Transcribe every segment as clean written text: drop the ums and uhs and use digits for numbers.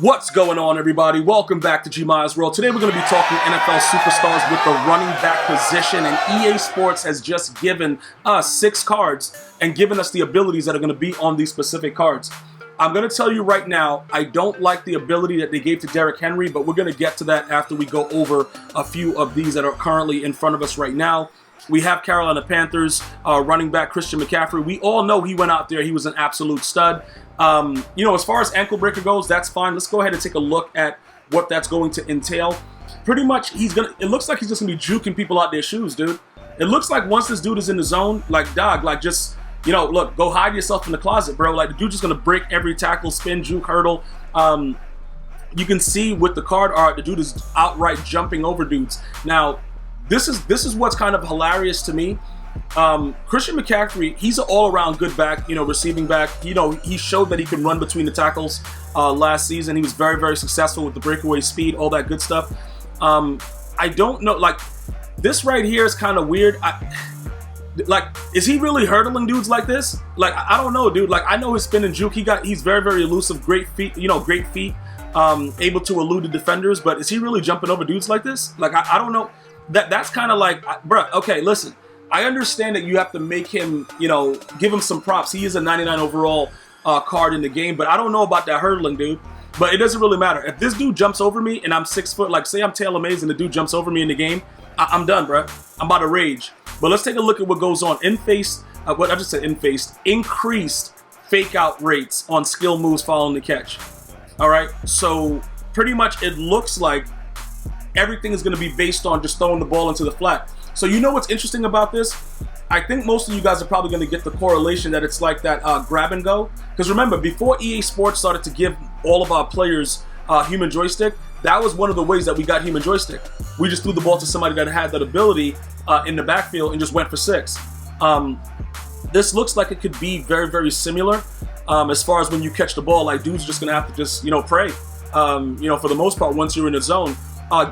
What's going on, everybody? Welcome back to GmiasWorld. Today we're going to be talking NFL superstars with the running back position, and EA Sports has just given us 6 cards and given us the abilities that are going to be on these specific cards. I'm going to tell you right now, I don't like the ability that they gave to Derrick Henry, but we're going to get to that after we go over a few of these that are currently in front of us right now. We have Carolina Panthers running back Christian McCaffrey. We all know he went out there. He was an absolute stud. As far as ankle breaker goes, that's fine. Let's go ahead and take a look at what that's going to entail. Pretty much, it looks like he's just going to be juking people out their shoes, dude. It looks like once this dude is in the zone, look, go hide yourself in the closet, bro. Like, the dude's just going to break every tackle, spin, juke, hurdle. You can see with the card art, the dude is outright jumping over dudes. Now, this is what's kind of hilarious to me. Christian McCaffrey, he's an all-around good back, receiving back. He showed that he can run between the tackles last season. He was very, very successful with the breakaway speed, all that good stuff. I don't know, like, this right here is kind of weird. Is he really hurdling dudes like this? Like, I don't know, dude. Like, I know his spin and juke. He's very, very elusive, great feet, able to elude the defenders. But is he really jumping over dudes like this? Like, I don't know. That's kind of like, bruh, okay, listen. I understand that you have to make him, give him some props. He is a 99 overall card in the game, but I don't know about that hurdling, dude. But it doesn't really matter. If this dude jumps over me and I'm 6 foot, like say I'm Taylor Mays and the dude jumps over me in the game, I'm done, bro. I'm about to rage. But let's take a look at what goes on. Increased fake out rates on skill moves following the catch. All right, so pretty much it looks like everything is going to be based on just throwing the ball into the flat. So you know what's interesting about this? I think most of you guys are probably going to get the correlation that it's like that grab and go. Because remember, before EA Sports started to give all of our players human joystick, that was one of the ways that we got human joystick. We just threw the ball to somebody that had that ability in the backfield and just went for 6. This looks like it could be very, very similar as far as when you catch the ball. Like, dude's just going to have to just, pray, for the most part once you're in the zone.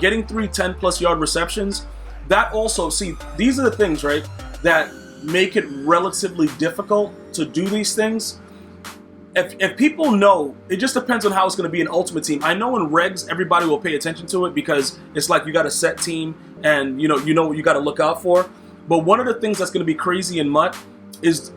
Getting 3 10-plus yard receptions, that also, see, these are the things, right, that make it relatively difficult to do these things. If people know, it just depends on how it's going to be in Ultimate Team. I know in Regs, everybody will pay attention to it because it's like you got a set team and you know what you got to look out for. But one of the things that's going to be crazy in MUT is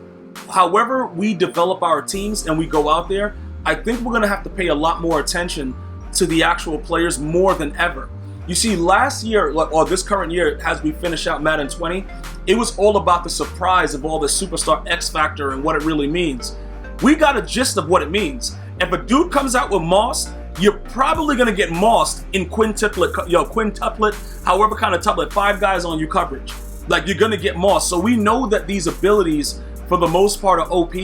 however we develop our teams and we go out there, I think we're going to have to pay a lot more attention to the actual players more than ever. You see, last year, or this current year, as we finish out Madden 20, it was all about the surprise of all the superstar X Factor and what it really means. We got a gist of what it means. If a dude comes out with Moss, you're probably going to get mossed in quintuplet, however kind of tuplet, 5 guys on you coverage. Like, you're going to get mossed. So we know that these abilities, for the most part, are OP.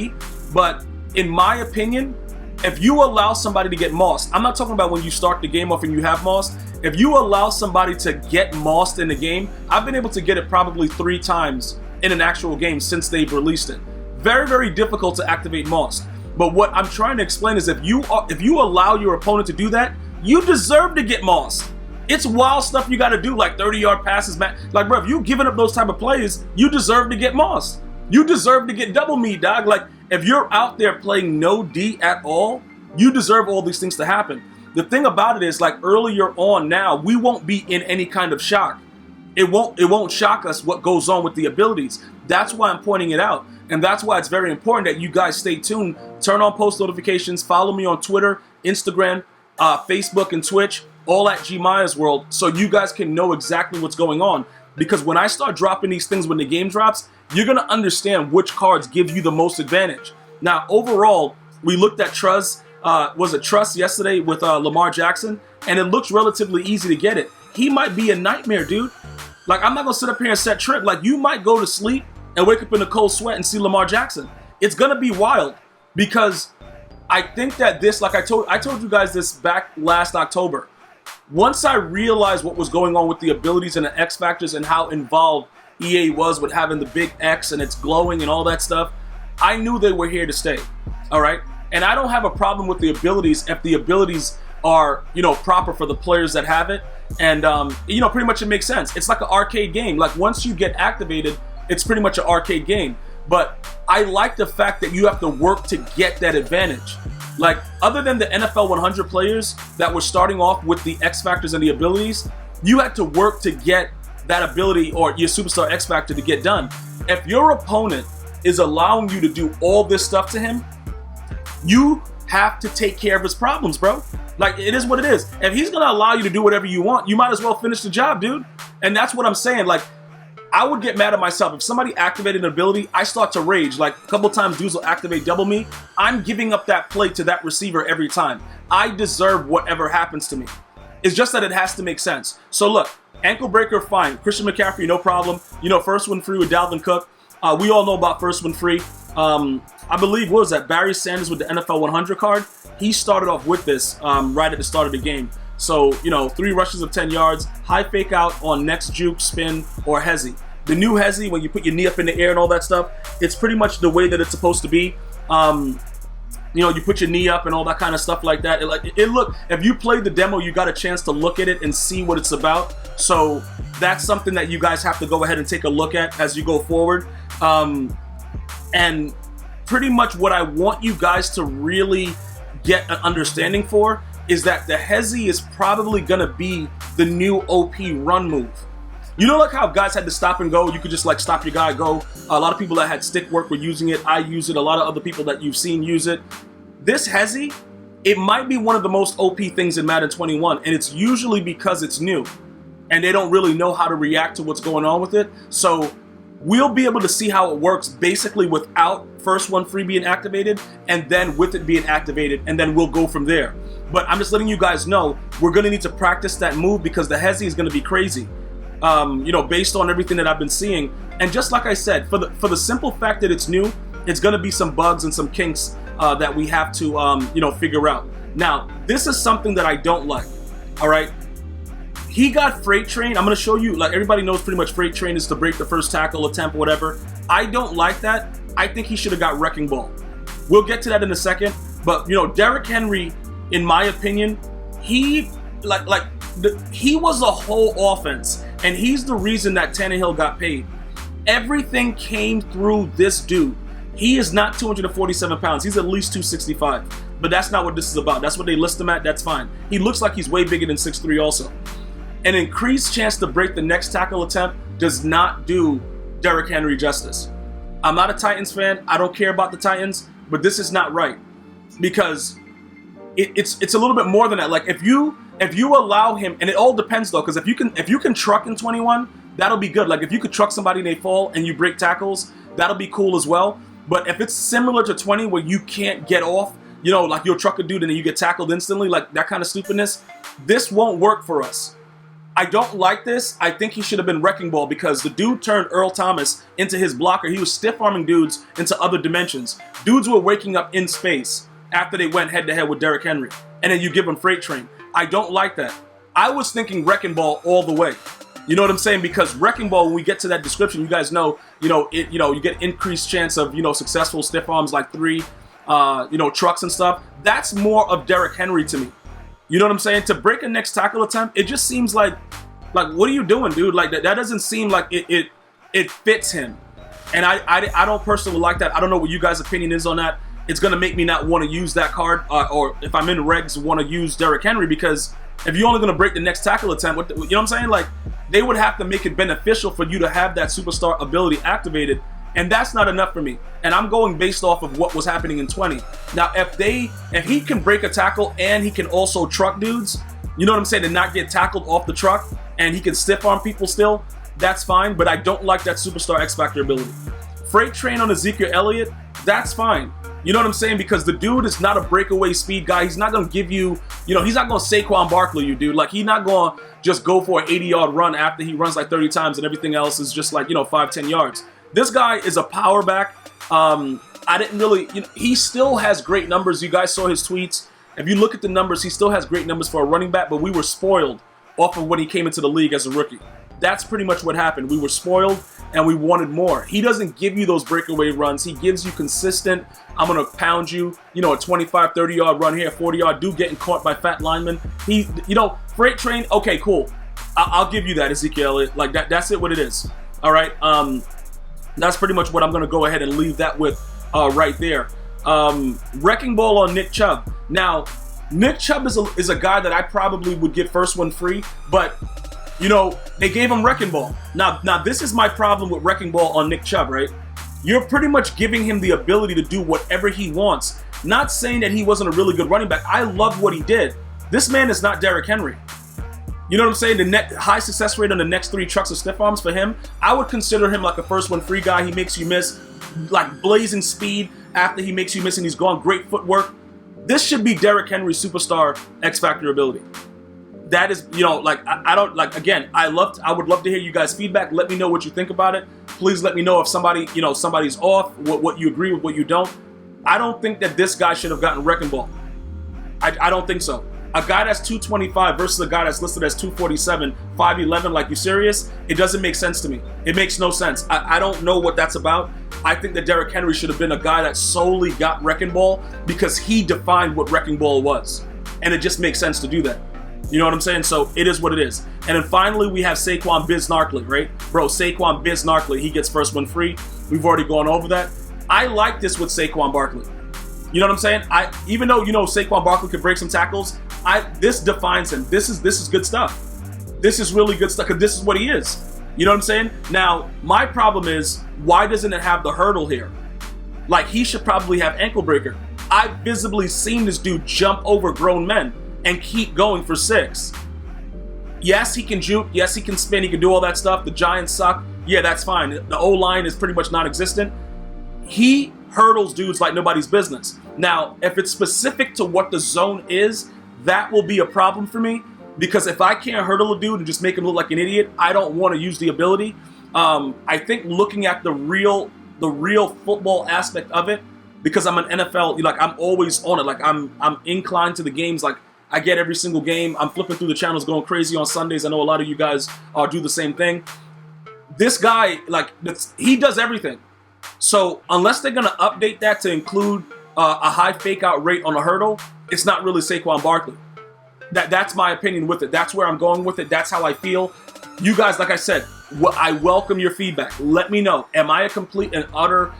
But in my opinion, if you allow somebody to get mossed, I'm not talking about when you start the game off and you have mossed. If you allow somebody to get mossed in the game, I've been able to get it probably 3 times in an actual game since they've released it. Very, very difficult to activate mossed. But what I'm trying to explain is if you allow your opponent to do that, you deserve to get mossed. It's wild stuff you got to do, like 30-yard passes, man. Like, bro, if you giving up those type of plays, you deserve to get mossed. You deserve to get double me, dog. Like, if you're out there playing no D at all, you deserve all these things to happen. The thing about it is, like, earlier on now, we won't be in any kind of shock. It won't shock us what goes on with the abilities. That's why I'm pointing it out. And that's why it's very important that you guys stay tuned. Turn on post notifications. Follow me on Twitter, Instagram, Facebook, and Twitch, all at GmiasWorld, so you guys can know exactly what's going on. Because when I start dropping these things when the game drops, you're going to understand which cards give you the most advantage. Now, overall, we looked at Trust yesterday with Lamar Jackson, and it looks relatively easy to get it. He might be a nightmare, dude. Like, I'm not going to sit up here and set trip. Like, you might go to sleep and wake up in a cold sweat and see Lamar Jackson. It's going to be wild because I think that this, like I told you guys this back last October. Once I realized what was going on with the abilities and the X Factors and how involved EA was with having the big X and it's glowing and all that stuff, I knew they were here to stay, all right? And I don't have a problem with the abilities if the abilities are, proper for the players that have it. And, pretty much it makes sense. It's like an arcade game. Like, once you get activated, it's pretty much an arcade game. But I like the fact that you have to work to get that advantage. Like, other than the NFL 100 players that were starting off with the X factors and the abilities, you had to work to get that ability or your superstar X factor to get done. If your opponent is allowing you to do all this stuff to him, you have to take care of his problems, bro. Like, it is what it is. If he's gonna allow you to do whatever you want, you might as well finish the job, dude. And that's what I'm saying. Like, I would get mad at myself. If somebody activated an ability, I start to rage. Like, a couple times dudes will activate double me. I'm giving up that play to that receiver every time. I deserve whatever happens to me. It's just that it has to make sense. So look, ankle breaker, fine. Christian McCaffrey, no problem. You know, first one free with Dalvin Cook. We all know about first one free. I believe, what was that? Barry Sanders with the NFL 100 card. He started off with this right at the start of the game. So, you know, 3 rushes of 10 yards, high fake out on next juke, spin, or hezi. The new hezi, when you put your knee up in the air and all that stuff, it's pretty much the way that it's supposed to be. You know, you put your knee up and all that kind of stuff like that. If you played the demo, you got a chance to look at it and see what it's about. So that's something that you guys have to go ahead and take a look at as you go forward. And pretty much what I want you guys to really get an understanding for is that the hezi is probably gonna be the new OP run move. You know, like how guys had to stop and go, you could just like stop your guy, go. A lot of people that had stick work were using it. I use it. A lot of other people that you've seen use it. This hezi, it might be one of the most OP things in Madden 21, and it's usually because it's new and they don't really know how to react to what's going on with it. So we'll be able to see how it works basically without first one free being activated and then with it being activated, and then we'll go from there. But I'm just letting you guys know we're going to need to practice that move because the hezi is going to be crazy, you know, based on everything that I've been seeing. And just like I said, for the simple fact that it's new, it's going to be some bugs and some kinks that we have to, you know, figure out. Now, this is something that I don't like, all right? He got freight train. I'm going to show you, like everybody knows pretty much freight train is to break the first tackle attempt or whatever. I don't like that. I think he should have got wrecking ball. We'll get to that in a second. But, you know, Derrick Henry, in my opinion, he was a whole offense. And he's the reason that Tannehill got paid. Everything came through this dude. He is not 247 pounds. He's at least 265. But that's not what this is about. That's what they list him at. That's fine. He looks like he's way bigger than 6'3" also. An increased chance to break the next tackle attempt does not do Derrick Henry justice. I'm not a Titans fan. I don't care about the Titans. But this is not right. Because it's a little bit more than that. Like, if you allow him, and it all depends though, because if you can truck in 21, that'll be good. Like, if you could truck somebody and they fall and you break tackles, that'll be cool as well. But if it's similar to 20 where you can't get off, you know, like you'll truck a dude and then you get tackled instantly, like that kind of stupidness, this won't work for us. I don't like this. I think he should have been wrecking ball because the dude turned Earl Thomas into his blocker. He was stiff-arming dudes into other dimensions. Dudes were waking up in space after they went head-to-head with Derrick Henry. And then you give him freight train. I don't like that. I was thinking wrecking ball all the way. You know what I'm saying? Because wrecking ball, when we get to that description, you guys know, you get increased chance of, successful stiff arms like 3, trucks and stuff. That's more of Derrick Henry to me. You know what I'm saying? To break a next tackle attempt, it just seems like what are you doing, dude? Like that doesn't seem like it fits him. And I don't personally like that. I don't know what you guys' opinion is on that. It's gonna make me not want to use that card, or if I'm in regs, want to use Derrick Henry, because if you're only gonna break the next tackle attempt, you know what I'm saying? Like, they would have to make it beneficial for you to have that superstar ability activated, and that's not enough for me. And I'm going based off of what was happening in 20. Now, if he can break a tackle and he can also truck dudes, you know what I'm saying, and not get tackled off the truck, and he can stiff arm people still, that's fine. But I don't like that superstar X Factor ability. Freight train on Ezekiel Elliott, that's fine. You know what I'm saying? Because the dude is not a breakaway speed guy. He's not going to give you, he's not going to Saquon Barkley you, dude. Like, he's not going to just go for an 80-yard run after he runs like 30 times and everything else is just like, 5-10 yards. This guy is a power back. I didn't really, he still has great numbers. You guys saw his tweets. If you look at the numbers, he still has great numbers for a running back, but we were spoiled off of when he came into the league as a rookie. That's pretty much what happened. We were spoiled and we wanted more. He doesn't give you those breakaway runs. He gives you consistent, I'm going to pound you, a 25, 30-yard run here, 40-yard dude getting caught by fat linemen. He, freight train, okay, cool. I'll give you that, Ezekiel. Like, that's it what it is. All right. That's pretty much what I'm going to go ahead and leave that with right there. Wrecking ball on Nick Chubb. Now, Nick Chubb is a guy that I probably would get first one free, but you know, they gave him wrecking ball. Now this is my problem with wrecking ball on Nick Chubb, right? You're pretty much giving him the ability to do whatever he wants. Not saying that he wasn't a really good running back. I loved what he did. This man is not Derrick Henry. You know what I'm saying? The high success rate on the next 3 trucks of stiff arms for him, I would consider him like a first one free guy. He makes you miss, like blazing speed after he makes you miss, and he's gone. Great footwork. This should be Derrick Henry's superstar X Factor ability. That is, you know, like I don't like. Again, I would love to hear you guys' feedback. Let me know what you think about it. Please let me know if somebody's off. What you agree with, what you don't. I don't think that this guy should have gotten wrecking ball. I don't think so. A guy that's 225 versus a guy that's listed as 247, 5'11", like, you serious? It doesn't make sense to me. It makes no sense. I don't know what that's about. I think that Derrick Henry should have been a guy that solely got wrecking ball because he defined what wrecking ball was. And it just makes sense to do that. You know what I'm saying? So it is what it is. And then finally, we have Saquon Barkley, right? Bro, Saquon Barkley, he gets first one free. We've already gone over that. I like this with Saquon Barkley. You know what I'm saying? Even though, you know, Saquon Barkley could break some tackles, this defines him. This is good stuff. This is really good stuff because this is what he is. You know what I'm saying? Now, my problem is, why doesn't it have the hurdle here? Like, he should probably have ankle breaker. I've visibly seen this dude jump over grown men and keep going for 6. Yes, he can juke. Yes, he can spin. He can do all that stuff. The Giants suck. Yeah, that's fine. The O-line is pretty much non-existent. He hurdles dudes like nobody's business. Now, if it's specific to what the zone is, that will be a problem for me, because if I can't hurdle a dude and just make him look like an idiot, I don't want to use the ability. I think looking at the real football aspect of it, because I'm an NFL, like, I'm always on it. Like, I'm inclined to the games. Like, I get every single game. I'm flipping through the channels, going crazy on Sundays. I know a lot of you guys do the same thing. This guy, like, he does everything. So unless they're going to update that to include a high fake out rate on a hurdle, it's not really Saquon Barkley. That's my opinion with it. That's where I'm going with it. That's how I feel. You guys, like I said, I welcome your feedback. Let me know. Am I a complete and utter,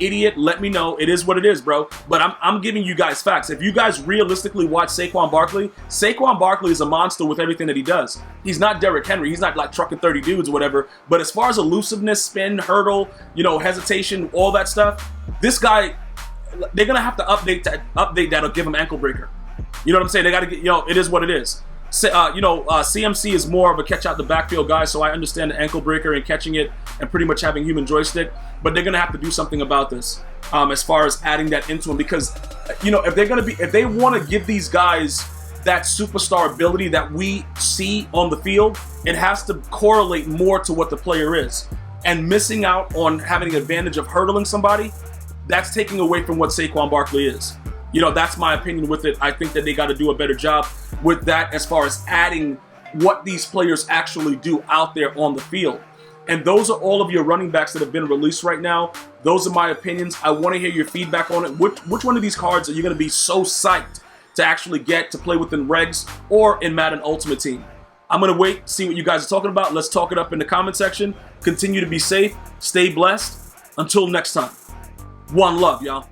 idiot? Let me know. It is what it is, bro. But I'm giving you guys facts. If you guys realistically watch Saquon Barkley is a monster with everything that he does. He's not Derrick Henry. He's not like trucking 30 dudes or whatever. But as far as elusiveness, spin, hurdle, hesitation, all that stuff, this guy, they're gonna have to update that or give him ankle breaker. You know what I'm saying? They gotta get, it is what it is. CMC is more of a catch out the backfield guy, so I understand the ankle breaker and catching it and pretty much having human joystick. But they're gonna have to do something about this as far as adding that into them, because if they want to give these guys that superstar ability that we see on the field, it has to correlate more to what the player is. And missing out on having the advantage of hurdling somebody, that's taking away from what Saquon Barkley is. That's my opinion with it. I think that they got to do a better job with that as far as adding what these players actually do out there on the field. And those are all of your running backs that have been released right now. Those are my opinions. I want to hear your feedback on it. Which one of these cards are you going to be so psyched to actually get to play within regs or in Madden Ultimate Team? I'm going to wait, see what you guys are talking about. Let's talk it up in the comment section. Continue to be safe. Stay blessed. Until next time. One love, y'all.